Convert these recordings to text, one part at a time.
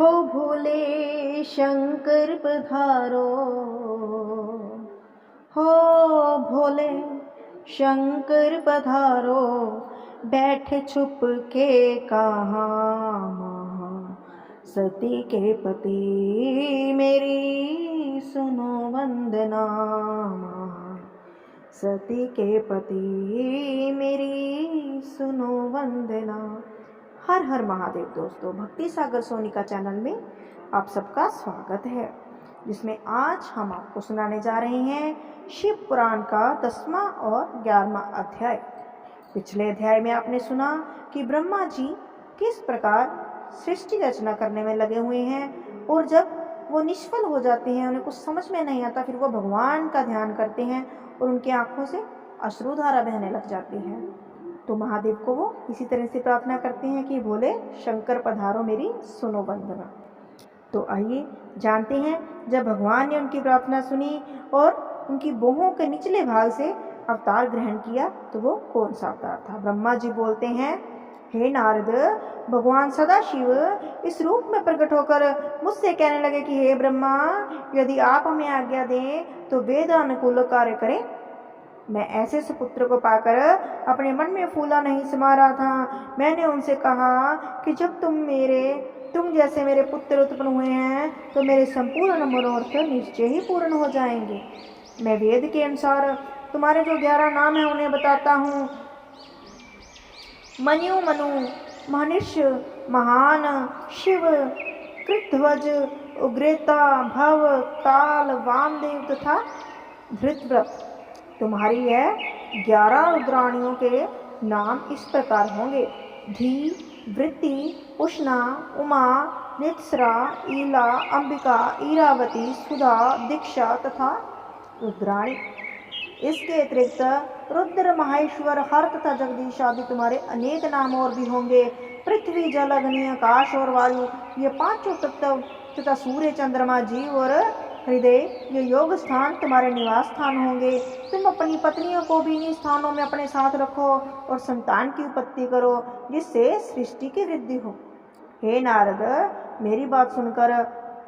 हो भोले शंकर पधारो, हो भोले शंकर पधारो, बैठे छुप के कहाँ सती के पति मेरी सुनो वंदना, सती के पति मेरी सुनो वंदना। हर हर महादेव। दोस्तों, भक्ति सागर सोनिका चैनल में आप सबका स्वागत है, जिसमें आज हम आपको सुनाने जा रहे हैं शिव पुराण का 10वां और 11वां अध्याय। पिछले अध्याय में आपने सुना कि ब्रह्मा जी किस प्रकार सृष्टि रचना करने में लगे हुए हैं, और जब वो निष्फल हो जाते हैं, उन्हें कुछ समझ में नहीं आता, फिर वो भगवान का ध्यान करते हैं और उनकी आंखों से अश्रुधारा बहने लग जाती है। तो महादेव को वो इसी तरह से प्रार्थना करते हैं कि भोले शंकर पधारो मेरी सुनो वंदना। तो आइए जानते हैं, जब भगवान ने उनकी प्रार्थना सुनी और उनकी बाहों के निचले भाग से अवतार ग्रहण किया, तो वो कौन सा अवतार था। ब्रह्मा जी बोलते हैं, हे नारद, भगवान सदाशिव इस रूप में प्रकट होकर मुझसे कहने लगे कि हे ब्रह्मा, यदि आप हमें आज्ञा दें तो वेद अनुकूल कार्य करें। मैं ऐसे सुपुत्र को पाकर अपने मन में फूला नहीं समा रहा था। मैंने उनसे कहा कि जब तुम जैसे मेरे पुत्र उत्पन्न हुए हैं तो मेरे संपूर्ण मनोरथ निश्चय ही पूर्ण हो जाएंगे। मैं वेद के अनुसार तुम्हारे जो 11 नाम है उन्हें बताता हूँ। मनु मनु, मनुष्य, महान, शिव, कृतध्वज, उग्रेता, भव, काल, वामदेव तथा धृतव्रत। तुम्हारी यह 11 रुद्राणियों के नाम इस प्रकार होंगे: धी, वृत्ति, उष्णा, उमा, नित्सरा, ईला, अंबिका, ईरावती, सुधा, दीक्षा तथा रुद्राणी। इसके अतिरिक्त रुद्र, महेश्वर, हर तथा जगदीश आदि तुम्हारे अनेक नाम और भी होंगे। पृथ्वी, जल, अग्नि, आकाश और वायु, ये 5 तत्व तथा सूर्य, चंद्रमा, जीव और हृदय, ये योग स्थान तुम्हारे निवास स्थान होंगे। तुम अपनी पत्नियों को भी इन स्थानों में अपने साथ रखो और संतान की उत्पत्ति करो, जिससे सृष्टि की वृद्धि हो। हे नारद, मेरी बात सुनकर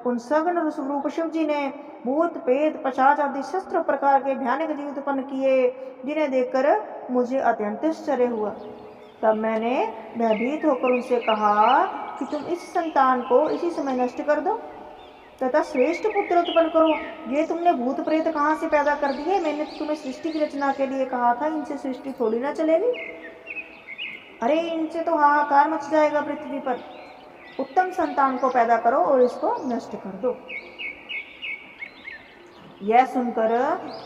उन सघन रूप शिव जी ने भूत, प्रेत, पिशाच आदि शस्त्र प्रकार के भयानक जीव उत्पन्न किए, जिन्हें देखकर मुझे अत्यंत आश्चर्य हुआ। तब मैंने भयभीत होकर उनसे कहा कि तुम इस संतान को इसी समय नष्ट कर दो तथा श्रेष्ठ पुत्र उत्पन्न करो। ये तुमने भूत प्रेत कहाँ से पैदा कर दिए? मैंने तो तुम्हें सृष्टि की रचना के लिए कहा था, इनसे सृष्टि थोड़ी ना चलेगी। अरे इनसे तो हाहाकार मच जाएगा पृथ्वी पर। उत्तम संतान को पैदा करो और इसको नष्ट कर दो। यह सुनकर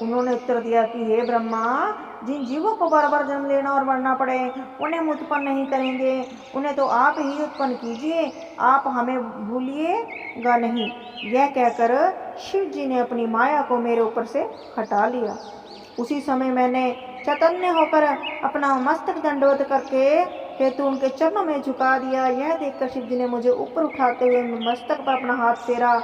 उन्होंने उत्तर दिया कि हे ब्रह्मा, जिन जीवों को बार बार जन्म लेना और मरना पड़े, उन्हें हम उत्पन्न नहीं करेंगे। उन्हें तो आप ही उत्पन्न कीजिए, आप हमें भूलिएगा नहीं। यह कहकर शिव जी ने अपनी माया को मेरे ऊपर से हटा लिया। उसी समय मैंने चैतन्य होकर अपना मस्तक दंडवत करके हेतु उनके चरणों में झुका दिया। यह देखकर शिव जी ने मुझे ऊपर उठाते हुए मस्तक पर अपना हाथ फेरा।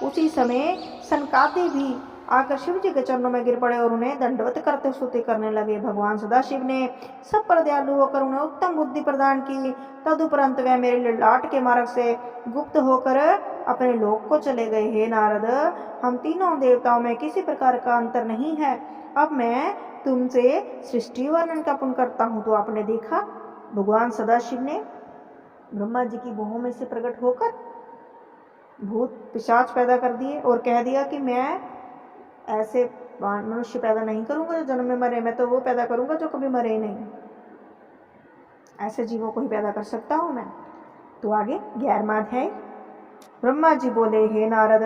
उसी समय सनकादि भी आकर शिव जी के चरणों में गिर पड़े और उन्हें दंडवत करते स्तुति करने लगे। भगवान सदाशिव ने सब पर दयालु होकर उन्हें उत्तम बुद्धि प्रदान की। तदुपरांत वह मेरे ललाट के मार्ग से गुप्त होकर अपने लोक को चले गए। हे नारद, हम तीनों देवताओं में किसी प्रकार का अंतर नहीं है। अब मैं तुमसे सृष्टि वर्णन ज्ञापन करता हूँ। तो आपने देखा, भगवान सदाशिव ने ब्रह्मा जी की बाहों में से प्रकट होकर भूत पिशाच पैदा कर दिए और कह दिया कि मैं ऐसे मनुष्य पैदा नहीं करूंगा जो जन्म में मरे, मैं तो वो पैदा करूंगा जो कभी मरे ही नहीं। ऐसे जीवों को ही पैदा कर सकता हूं मैं। तो आगे 11वां अध्याय। ब्रह्मा जी बोले, हे नारद,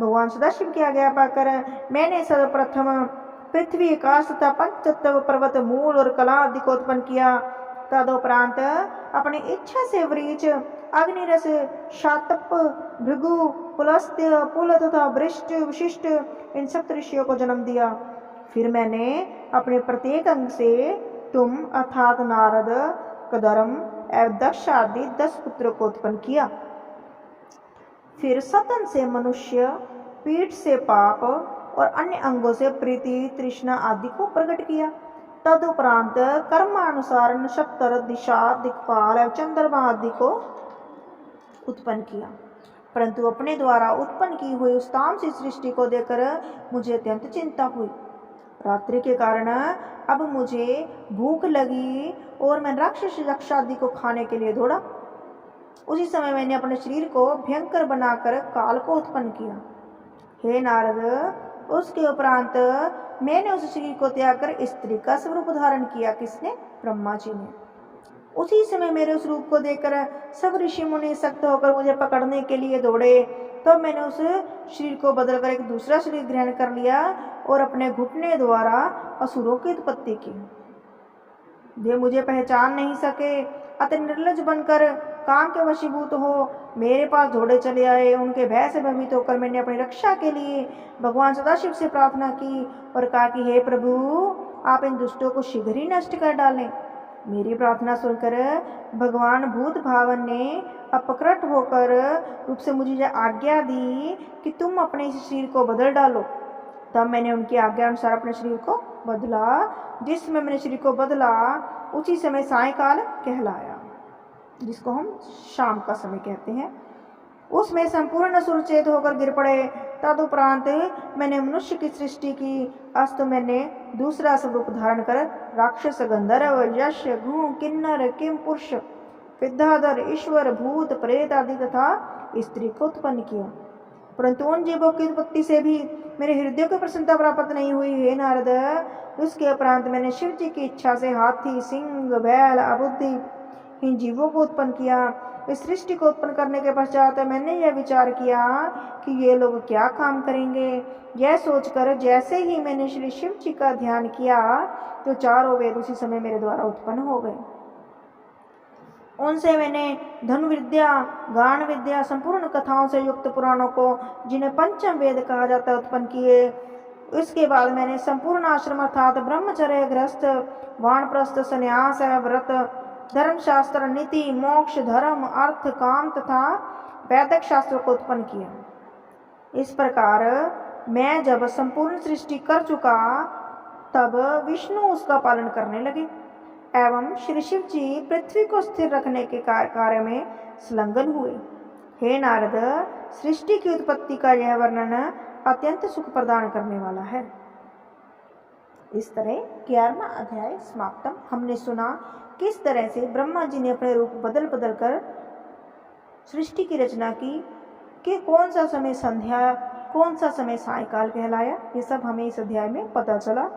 भगवान सदाशिव की आज्ञा पाकर मैंने सर्वप्रथम पृथ्वी, आकाश तथा पंचतत्व, पर्वत, मूल और कला आदि को उत्पन्न किया। तदुपरांत अपनी इच्छा से वृक्ष, अग्निरस, शातप, भृगु, पुलस्त्य, पुल तथा वृष्ट, विशिष्ट इन सप्तऋषियों को जन्म दिया। फिर मैंने अपने प्रत्येक अंग से तुम अर्थात नारद, कदर्म एवं दक्ष आदि 10 पुत्रों को उत्पन्न किया। फिर सतन से मनुष्य, पीठ से पाप और अन्य अंगों से प्रीति, तृष्णा आदि को प्रकट किया। तदुपरांत कर्मानुसार नक्षत्र, दिशा, दिक्पाल एवं चंद्रमा आदि को उत्पन्न किया। परंतु अपने द्वारा उत्पन्न की हुई उस तामसी सृष्टि को देखकर मुझे अत्यंत चिंता हुई। रात्रि के कारण अब मुझे भूख लगी और मैं राक्षस यक्षादि को खाने के लिए दौड़ा। उसी समय मैंने अपने शरीर को भयंकर बनाकर काल को उत्पन्न किया। हे नारद, उसके उपरांत मैंने उस शरीर को त्याग कर स्त्री का स्वरूप धारण किया। किसने? ब्रह्मा जी ने। उसी समय मेरे उस रूप को देखकर सब ऋषि मुनि सख्त होकर मुझे पकड़ने के लिए दौड़े। तो मैंने उस शरीर को बदलकर एक दूसरा शरीर ग्रहण कर लिया और अपने घुटने द्वारा असुरों की उत्पत्ति की। वे मुझे पहचान नहीं सके, अतः निर्लज बनकर काम के वशीभूत हो मेरे पास दौड़े चले आए। उनके भय से भयभीत होकर मैंने अपनी रक्षा के लिए भगवान सदाशिव से प्रार्थना की और कहा कि हे प्रभु, आप इन दुष्टों को शीघ्र ही नष्ट कर डालें। मेरी प्रार्थना सुनकर भगवान भूत भावन ने अपकृत होकर रूप से मुझे आज्ञा दी कि तुम अपने इस शरीर को बदल डालो। तब मैंने उनकी आज्ञा अनुसार अपने शरीर को बदला। जिस समय मैंने शरीर को बदला उसी समय सायंकाल कहलाया, जिसको हम शाम का समय कहते हैं। उसमें संपूर्ण सुरचेत होकर गिर पड़े। तदुपरांत मैंने मनुष्य की सृष्टि की। अस्तु मैंने दूसरा स्वरूप धारण कर राक्षस, गंधर्व, यश, घू, किन्नर, किम पुरुष, विद्याधर, ईश्वर, भूत, प्रेत आदि तथा स्त्री को उत्पन्न किया। परंतु उन जीवों की उत्पत्ति से भी मेरे हृदय को प्रसन्नता प्राप्त नहीं हुई। हे नारद, उसके उपरांत मैंने शिव जी की इच्छा से हाथी, सिंह, बैल, अबुद्धि इन जीवों को उत्पन्न किया। इस सृष्टि को उत्पन्न करने के पश्चात मैंने यह विचार किया कि ये लोग क्या काम करेंगे। यह सोचकर जैसे ही मैंने श्री शिव जी का ध्यान किया तो चारों वेद उसी समय मेरे द्वारा उत्पन्न हो गए। उनसे मैंने धनुर्विद्या, गान विद्या, संपूर्ण कथाओं से युक्त पुराणों को, जिन्हें पंचम वेद कहा जाता है, उत्पन्न किए। इसके बाद मैंने संपूर्ण आश्रम अर्थात ब्रह्मचर्य, गृहस्थ, वानप्रस्थ, संन्यास, व्रत, धर्मशास्त्र, नीति, मोक्ष, धर्म, अर्थ, काम तथा वैदिक शास्त्रों को उत्पन्न किया। इस प्रकार मैं जब संपूर्ण सृष्टि कर चुका तब विष्णु उसका पालन करने लगे एवं श्री शिव जी पृथ्वी को स्थिर रखने के कार्य में संलग्न हुए। हे नारद, सृष्टि की उत्पत्ति का यह वर्णन अत्यंत सुख प्रदान करने वाला है। इस तरह 11वां अध्याय समाप्तम। हमने सुना किस तरह से ब्रह्मा जी ने अपने रूप बदल बदल कर सृष्टि की रचना की, कि कौन सा समय संध्या, कौन सा समय सायंकाल कहलाया। ये सब हमें इस अध्याय में पता चला।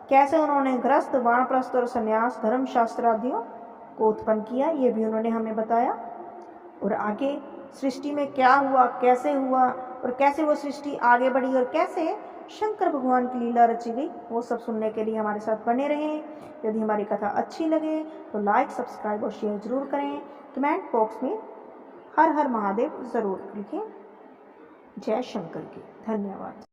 कैसे उन्होंने गृहस्थ, वानप्रस्थ और संन्यास, धर्मशास्त्र आदियों को उत्पन्न किया, ये भी उन्होंने हमें बताया। और आगे सृष्टि में क्या हुआ, कैसे हुआ और कैसे वो सृष्टि आगे बढ़ी और कैसे शंकर भगवान की लीला रची गई, वो सब सुनने के लिए हमारे साथ बने रहें। यदि हमारी कथा अच्छी लगे तो लाइक, सब्सक्राइब और शेयर जरूर करें। कमेंट बॉक्स में हर हर महादेव ज़रूर लिखें। जय शंकर की। धन्यवाद।